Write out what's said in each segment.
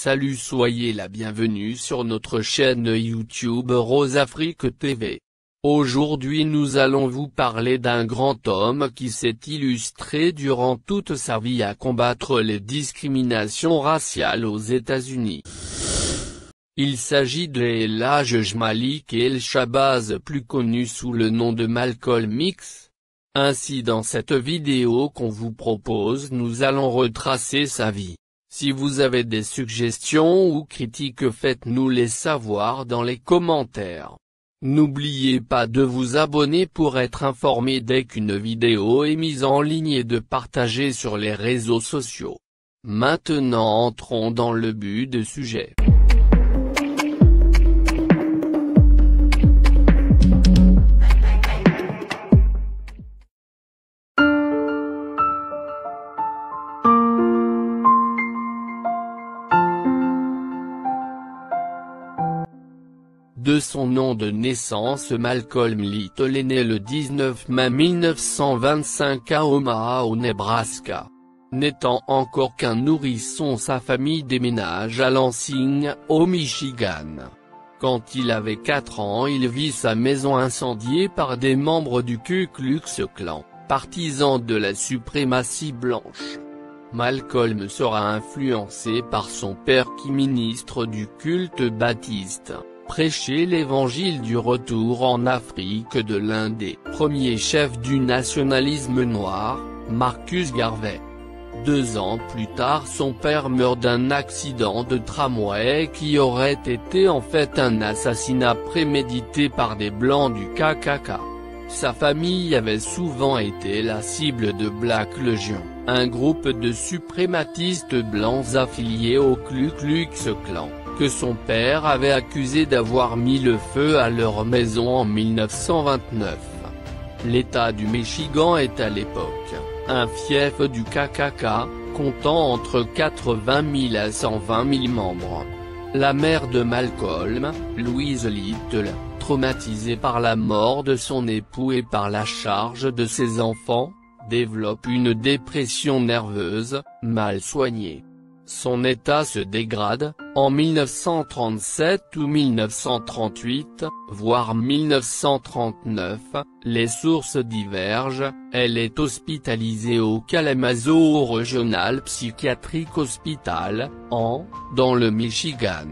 Salut, soyez la bienvenue sur notre chaîne YouTube Rose Afrique TV. Aujourd'hui nous allons vous parler d'un grand homme qui s'est illustré durant toute sa vie à combattre les discriminations raciales aux États-Unis. Il s'agit de El Hajj Malik El-Shabazz, plus connu sous le nom de Malcolm X. Ainsi, dans cette vidéo qu'on vous propose, nous allons retracer sa vie. Si vous avez des suggestions ou critiques, faites-nous les savoir dans les commentaires. N'oubliez pas de vous abonner pour être informé dès qu'une vidéo est mise en ligne et de partager sur les réseaux sociaux. Maintenant entrons dans le but du sujet. De son nom de naissance Malcolm Little est né le 19 mai 1925 à Omaha au Nebraska. N'étant encore qu'un nourrisson, sa famille déménage à Lansing, au Michigan. Quand il avait 4 ans, il vit sa maison incendiée par des membres du Ku Klux Klan, partisans de la suprématie blanche. Malcolm sera influencé par son père qui, ministre du culte baptiste, prêchait l'évangile du retour en Afrique de l'un des premiers chefs du nationalisme noir, Marcus Garvey. 2 ans plus tard, son père meurt d'un accident de tramway qui aurait été en fait un assassinat prémédité par des blancs du KKK. Sa famille avait souvent été la cible de Black Legion, un groupe de suprématistes blancs affiliés au Ku Klux Klan, que son père avait accusé d'avoir mis le feu à leur maison en 1929. L'État du Michigan est à l'époque un fief du KKK, comptant entre 80 000 à 120 000 membres. La mère de Malcolm, Louise Little, traumatisée par la mort de son époux et par la charge de ses enfants, développe une dépression nerveuse, mal soignée. Son état se dégrade, en 1937 ou 1938, voire 1939, les sources divergent. Elle est hospitalisée au Kalamazoo Regional Psychiatric Hospital, dans le Michigan,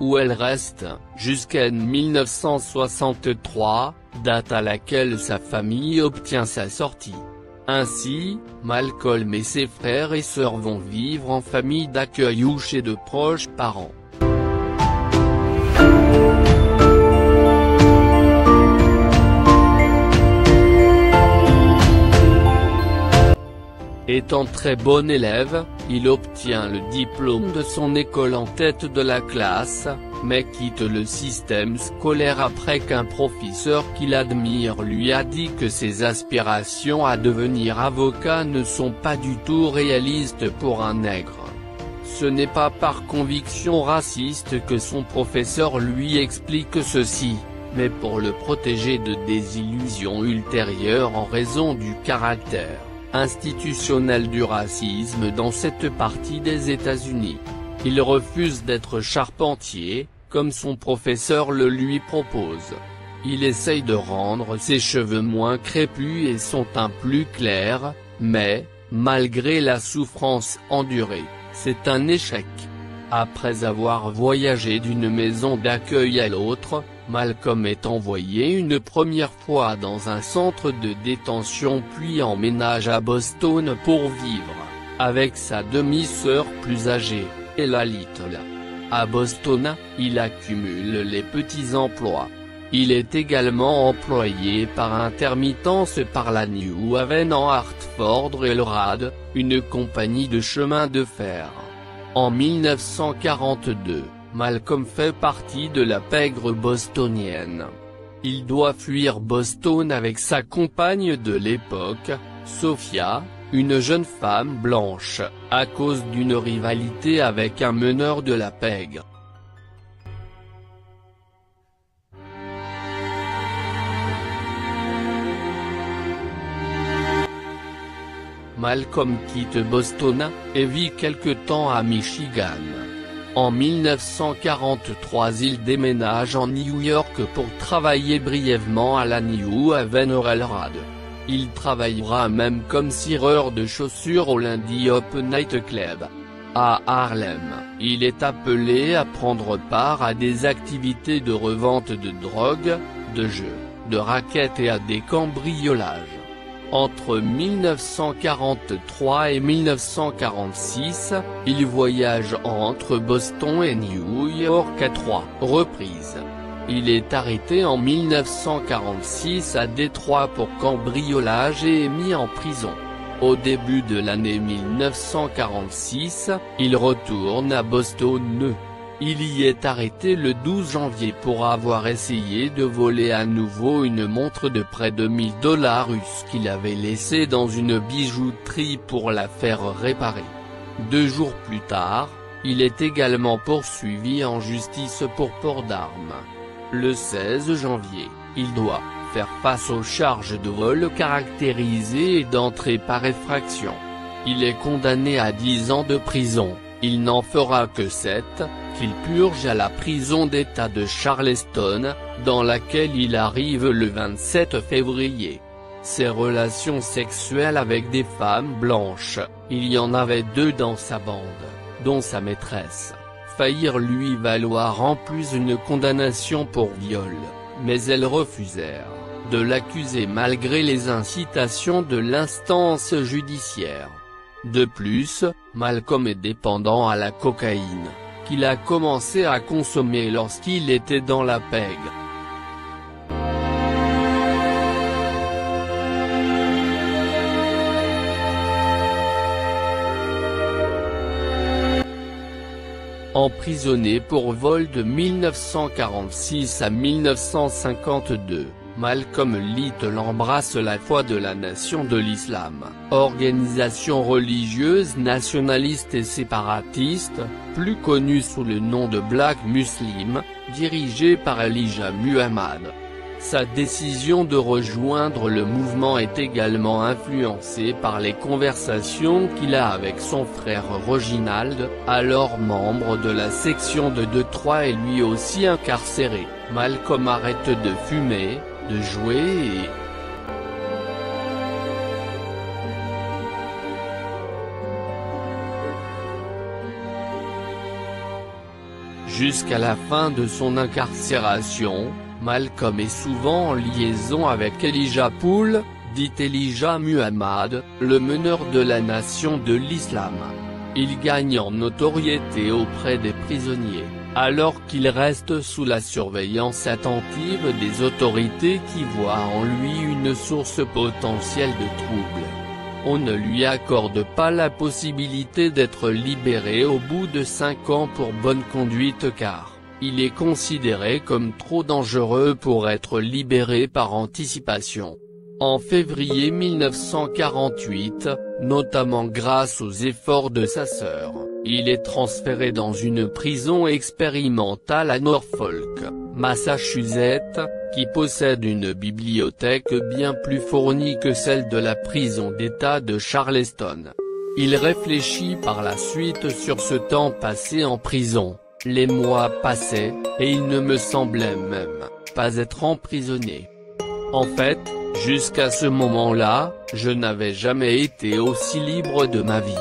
où elle reste, jusqu'en 1963, date à laquelle sa famille obtient sa sortie. Ainsi, Malcolm et ses frères et sœurs vont vivre en famille d'accueil ou chez de proches parents. Étant très bon élève, il obtient le diplôme de son école en tête de la classe, mais quitte le système scolaire après qu'un professeur qu'il admire lui a dit que ses aspirations à devenir avocat ne sont pas du tout réalistes pour un nègre. Ce n'est pas par conviction raciste que son professeur lui explique ceci, mais pour le protéger de désillusions ultérieures en raison du caractère institutionnel du racisme dans cette partie des États-Unis. Il refuse d'être charpentier, comme son professeur le lui propose. Il essaye de rendre ses cheveux moins crépus et son teint plus clair, mais, malgré la souffrance endurée, c'est un échec. Après avoir voyagé d'une maison d'accueil à l'autre, Malcolm est envoyé une première fois dans un centre de détention puis emménage à Boston pour vivre avec sa demi-sœur plus âgée, Ella Little. À Boston, il accumule les petits emplois. Il est également employé par intermittence par la New Haven en Hartford Railroad, une compagnie de chemin de fer. En 1942, Malcolm fait partie de la pègre bostonienne. Il doit fuir Boston avec sa compagne de l'époque, Sophia, une jeune femme blanche, à cause d'une rivalité avec un meneur de la pègre. Malcolm quitte Boston, et vit quelque temps à Michigan. En 1943 il déménage en New York pour travailler brièvement à la New Haven Railroad. Il travaillera même comme cireur de chaussures au Lindy Hop Night Club. À Harlem, il est appelé à prendre part à des activités de revente de drogue, de jeux, de raquettes et à des cambriolages. Entre 1943 et 1946, il voyage entre Boston et New York à 3 reprises. Il est arrêté en 1946 à Détroit pour cambriolage et est mis en prison. Au début de l'année 1946, il retourne à Boston. Il y est arrêté le 12 janvier pour avoir essayé de voler à nouveau une montre de près de 1000 $ qu'il avait laissée dans une bijouterie pour la faire réparer. 2 jours plus tard, il est également poursuivi en justice pour port d'armes. Le 16 janvier, il doit faire face aux charges de vol caractérisé et d'entrée par effraction. Il est condamné à 10 ans de prison, il n'en fera que 7, qu'il purge à la prison d'État de Charleston, dans laquelle il arrive le 27 février. Ses relations sexuelles avec des femmes blanches, il y en avait 2 dans sa bande, dont sa maîtresse, faillirent lui valoir en plus une condamnation pour viol, mais elles refusèrent de l'accuser malgré les incitations de l'instance judiciaire. De plus, Malcolm est dépendant à la cocaïne, qu'il a commencé à consommer lorsqu'il était dans la PEG. Emprisonné pour vol de 1946 à 1952, Malcolm Little embrasse la foi de la Nation de l'Islam, organisation religieuse nationaliste et séparatiste, plus connue sous le nom de Black Muslim, dirigée par Elijah Muhammad. Sa décision de rejoindre le mouvement est également influencée par les conversations qu'il a avec son frère Reginald, alors membre de la section de Détroit et lui aussi incarcéré. Malcolm arrête de fumer, de jouer et jusqu'à la fin de son incarcération, Malcolm est souvent en liaison avec Elijah Poole, dit Elijah Muhammad, le meneur de la Nation de l'Islam. Il gagne en notoriété auprès des prisonniers, alors qu'il reste sous la surveillance attentive des autorités qui voient en lui une source potentielle de troubles. On ne lui accorde pas la possibilité d'être libéré au bout de 5 ans pour bonne conduite car il est considéré comme trop dangereux pour être libéré par anticipation. En février 1948, notamment grâce aux efforts de sa sœur, il est transféré dans une prison expérimentale à Norfolk, Massachusetts, qui possède une bibliothèque bien plus fournie que celle de la prison d'État de Charleston. Il réfléchit par la suite sur ce temps passé en prison. Les mois passaient, et il ne me semblait même pas être emprisonné. En fait, jusqu'à ce moment-là, je n'avais jamais été aussi libre de ma vie.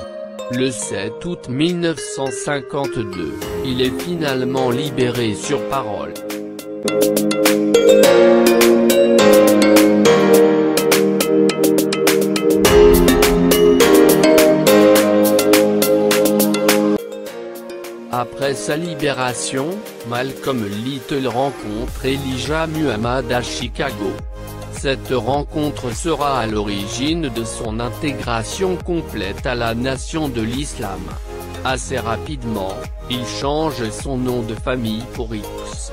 Le 7 août 1952, il est finalement libéré sur parole. Après sa libération, Malcolm Little rencontre Elijah Muhammad à Chicago. Cette rencontre sera à l'origine de son intégration complète à la Nation de l'Islam. Assez rapidement, il change son nom de famille pour X.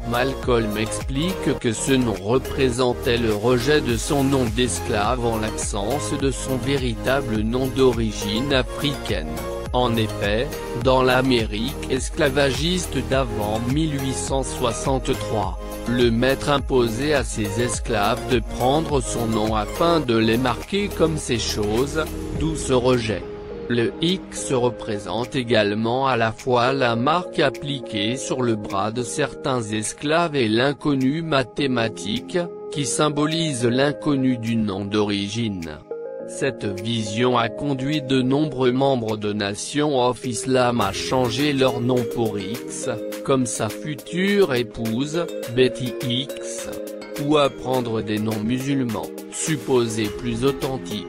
Malcolm explique que ce nom représentait le rejet de son nom d'esclave en l'absence de son véritable nom d'origine africaine. En effet, dans l'Amérique esclavagiste d'avant 1863, le maître imposait à ses esclaves de prendre son nom afin de les marquer comme ces choses, d'où ce rejet. Le X représente également à la fois la marque appliquée sur le bras de certains esclaves et l'inconnu mathématique, qui symbolise l'inconnu du nom d'origine. Cette vision a conduit de nombreux membres de Nation of Islam à changer leur nom pour X, comme sa future épouse, Betty X, ou à prendre des noms musulmans, supposés plus authentiques.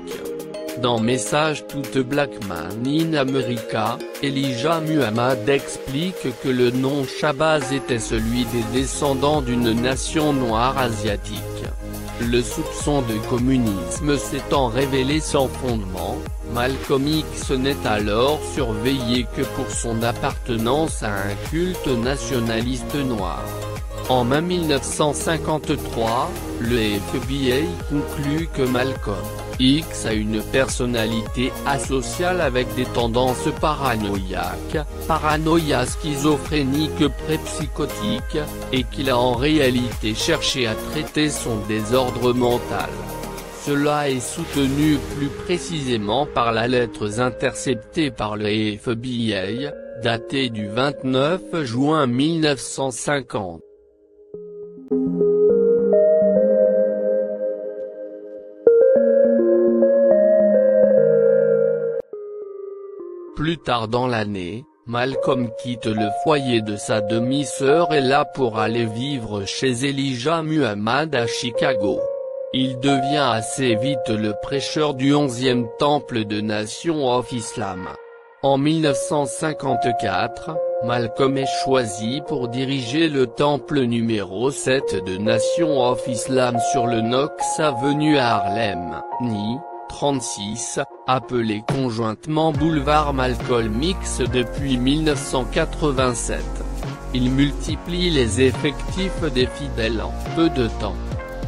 Dans Message to Black Man in America, Elijah Muhammad explique que le nom Shabazz était celui des descendants d'une nation noire asiatique. Le soupçon de communisme s'étant révélé sans fondement, Malcolm X n'est alors surveillé que pour son appartenance à un culte nationaliste noir. En mai 1953, le FBI conclut que Malcolm X a une personnalité asociale avec des tendances paranoïaques, paranoïa schizophrénique prépsychotique, et qu'il a en réalité cherché à traiter son désordre mental. Cela est soutenu plus précisément par la lettre interceptée par le FBI, datée du 29 juin 1950. Plus tard dans l'année, Malcolm quitte le foyer de sa demi-sœur et là pour aller vivre chez Elijah Muhammad à Chicago. Il devient assez vite le prêcheur du 11e temple de Nation of Islam. En 1954, Malcolm est choisi pour diriger le temple numéro 7 de Nation of Islam sur le Knox Avenue à Harlem, NY. 36, appelé conjointement boulevard Malcolm X depuis 1987. Il multiplie les effectifs des fidèles en peu de temps.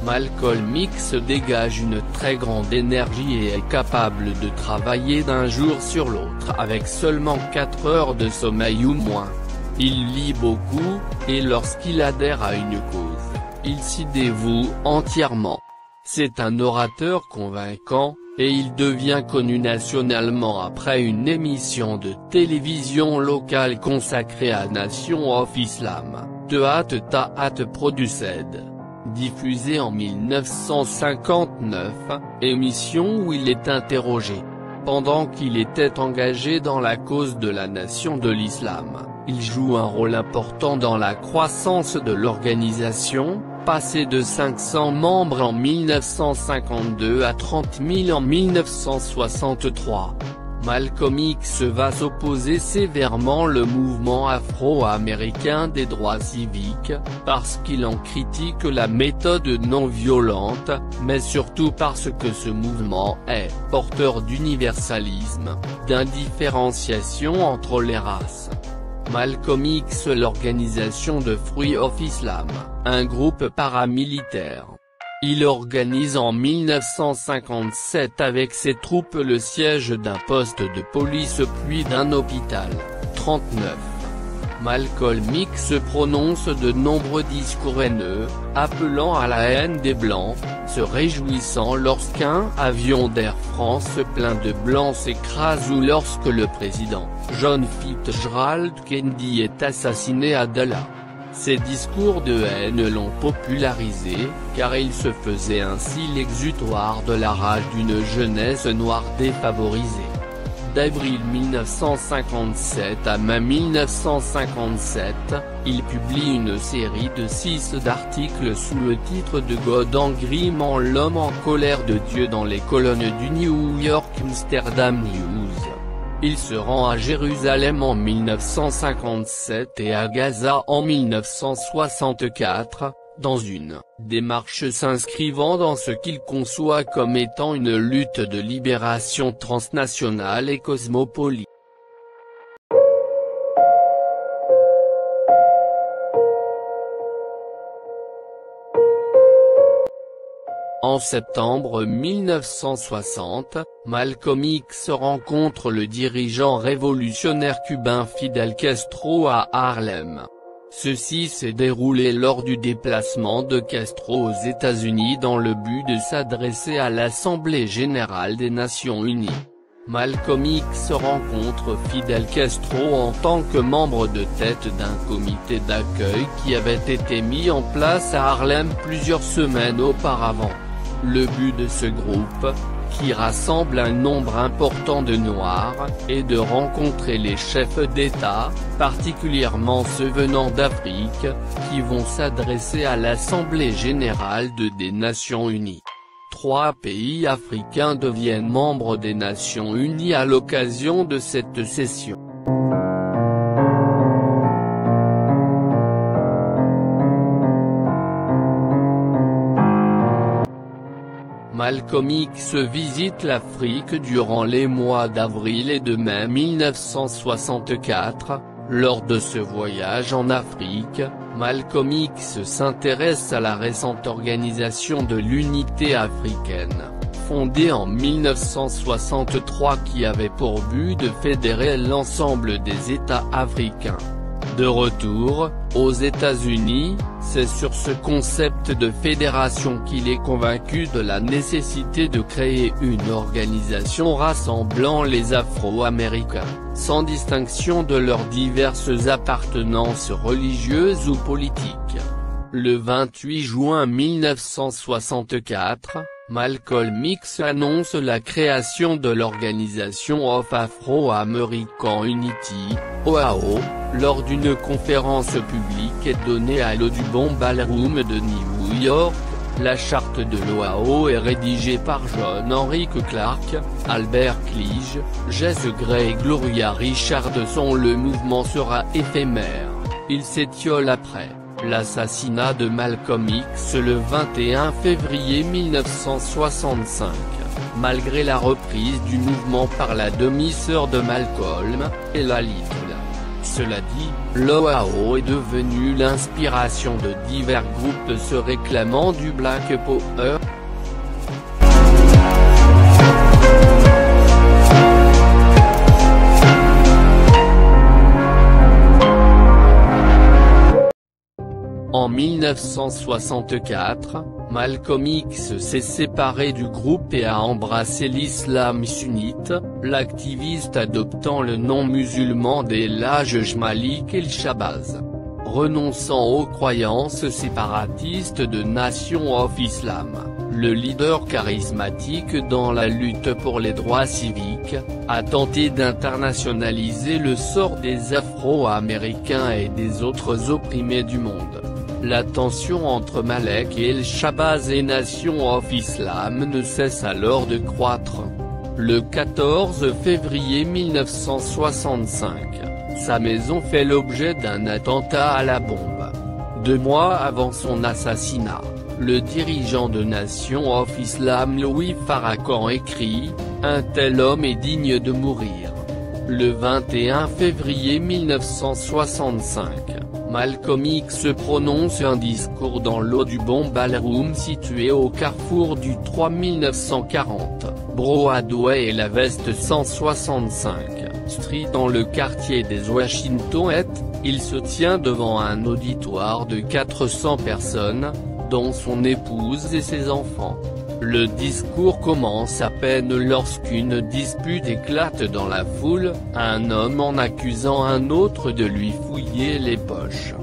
Malcolm X dégage une très grande énergie et est capable de travailler d'un jour sur l'autre avec seulement 4 heures de sommeil ou moins. Il lit beaucoup, et lorsqu'il adhère à une cause, il s'y dévoue entièrement. C'est un orateur convaincant, et il devient connu nationalement après une émission de télévision locale consacrée à Nation of Islam, The At Produced. Diffusée en 1959, émission où il est interrogé. Pendant qu'il était engagé dans la cause de la nation de l'islam, il joue un rôle important dans la croissance de l'organisation, passé de 500 membres en 1952 à 30 000 en 1963. Malcolm X va s'opposer sévèrement le mouvement afro-américain des droits civiques, parce qu'il en critique la méthode non violente, mais surtout parce que ce mouvement est porteur d'universalisme, d'indifférenciation entre les races. Malcolm X, l'organisation de Free of Islam, un groupe paramilitaire. Il organise en 1957 avec ses troupes le siège d'un poste de police puis d'un hôpital. 39. Malcolm X prononce de nombreux discours haineux, appelant à la haine des Blancs, se réjouissant lorsqu'un avion d'Air France plein de Blancs s'écrase ou lorsque le président, John Fitzgerald Kennedy est assassiné à Dallas. Ces discours de haine l'ont popularisé, car il se faisait ainsi l'exutoire de la rage d'une jeunesse noire défavorisée. D'avril 1957 à mai 1957, il publie une série de 6 d'articles sous le titre de God Angry Man, l'homme en colère de Dieu dans les colonnes du New York Amsterdam News. Il se rend à Jérusalem en 1957 et à Gaza en 1964, dans une démarche s'inscrivant dans ce qu'il conçoit comme étant une lutte de libération transnationale et cosmopolite. En septembre 1960, Malcolm X rencontre le dirigeant révolutionnaire cubain Fidel Castro à Harlem. Ceci s'est déroulé lors du déplacement de Castro aux États-Unis dans le but de s'adresser à l'Assemblée générale des Nations unies. Malcolm X rencontre Fidel Castro en tant que membre de tête d'un comité d'accueil qui avait été mis en place à Harlem plusieurs semaines auparavant. Le but de ce groupe, qui rassemble un nombre important de Noirs, est de rencontrer les chefs d'État, particulièrement ceux venant d'Afrique, qui vont s'adresser à l'Assemblée générale des Nations unies. 3 pays africains deviennent membres des Nations unies à l'occasion de cette session. Malcolm X visite l'Afrique durant les mois d'avril et de mai 1964. Lors de ce voyage en Afrique, Malcolm X s'intéresse à la récente organisation de l'Unité africaine, fondée en 1963 qui avait pour but de fédérer l'ensemble des États africains. De retour, aux États-Unis, c'est sur ce concept de fédération qu'il est convaincu de la nécessité de créer une organisation rassemblant les Afro-Américains, sans distinction de leurs diverses appartenances religieuses ou politiques. Le 28 juin 1964, Malcolm X annonce la création de l'Organisation of Afro-American Unity, OAU, lors d'une conférence publique donnée à l'Audubon Ballroom de New York. La charte de l'OAU est rédigée par John Henrik Clarke, Albert Clige, Jesse Gray et Gloria Richardson. Le mouvement sera éphémère, il s'étiole après l'assassinat de Malcolm X le 21 février 1965, malgré la reprise du mouvement par la demi-sœur de Malcolm, Ella Little. Cela dit, l'OAU est devenue l'inspiration de divers groupes se réclamant du Black Power. En 1964, Malcolm X s'est séparé du groupe et a embrassé l'islam sunnite, l'activiste adoptant le nom musulman d'El-Hajj Malik El-Shabazz. Renonçant aux croyances séparatistes de Nation of Islam, le leader charismatique dans la lutte pour les droits civiques, a tenté d'internationaliser le sort des Afro-Américains et des autres opprimés du monde. La tension entre Malek et El-Shabazz et Nation of Islam ne cesse alors de croître. Le 14 février 1965, sa maison fait l'objet d'un attentat à la bombe. 2 mois avant son assassinat, le dirigeant de Nation of Islam Louis Farrakhan écrit « Un tel homme est digne de mourir ». Le 21 février 1965, Malcolm X prononce un discours dans l'Audubon Ballroom situé au carrefour du 3 1940, Broadway et la West 165 Street dans le quartier des Washingtonette. Il se tient devant un auditoire de 400 personnes, dont son épouse et ses enfants. Le discours commence à peine lorsqu'une dispute éclate dans la foule, un homme en accusant un autre de lui fouiller les poches.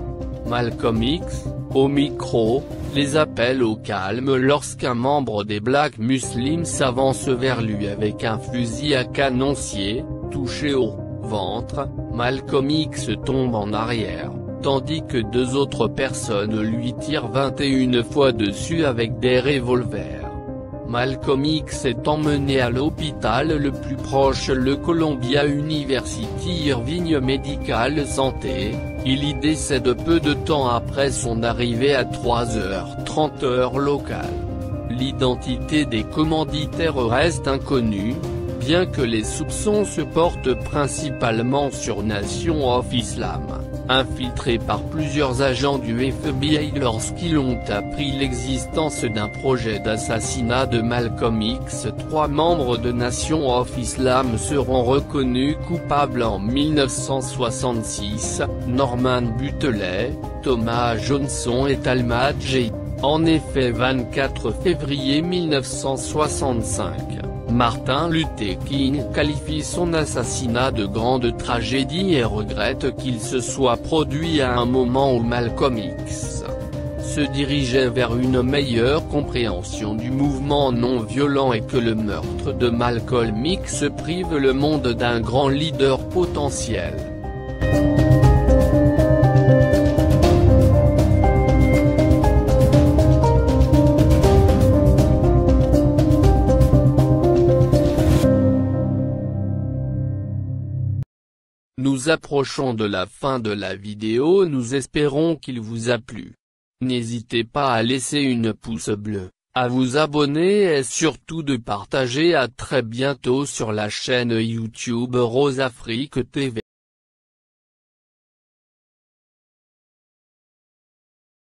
Malcolm X, au micro, les appelle au calme lorsqu'un membre des Black Muslims s'avance vers lui avec un fusil à canoncier. Touché au ventre, Malcolm X tombe en arrière, tandis que 2 autres personnes lui tirent 21 fois dessus avec des revolvers. Malcolm X est emmené à l'hôpital le plus proche, le Columbia University Irving Medical Center. Il y décède peu de temps après son arrivée à 3h30 heure locale. L'identité des commanditaires reste inconnue, bien que les soupçons se portent principalement sur Nation of Islam, infiltrés par plusieurs agents du FBI lorsqu'ils ont appris l'existence d'un projet d'assassinat de Malcolm X. 3 membres de Nation of Islam seront reconnus coupables en 1966, Norman Butley, Thomas Johnson et Talmadge. En effet, 24 février 1965, Martin Luther King qualifie son assassinat de grande tragédie et regrette qu'il se soit produit à un moment où Malcolm X se dirigeait vers une meilleure compréhension du mouvement non violent et que le meurtre de Malcolm X prive le monde d'un grand leader potentiel. Nous approchons de la fin de la vidéo, nous espérons qu'il vous a plu. N'hésitez pas à laisser une pouce bleu, à vous abonner et surtout de partager. À très bientôt sur la chaîne YouTube Rose Afrique TV.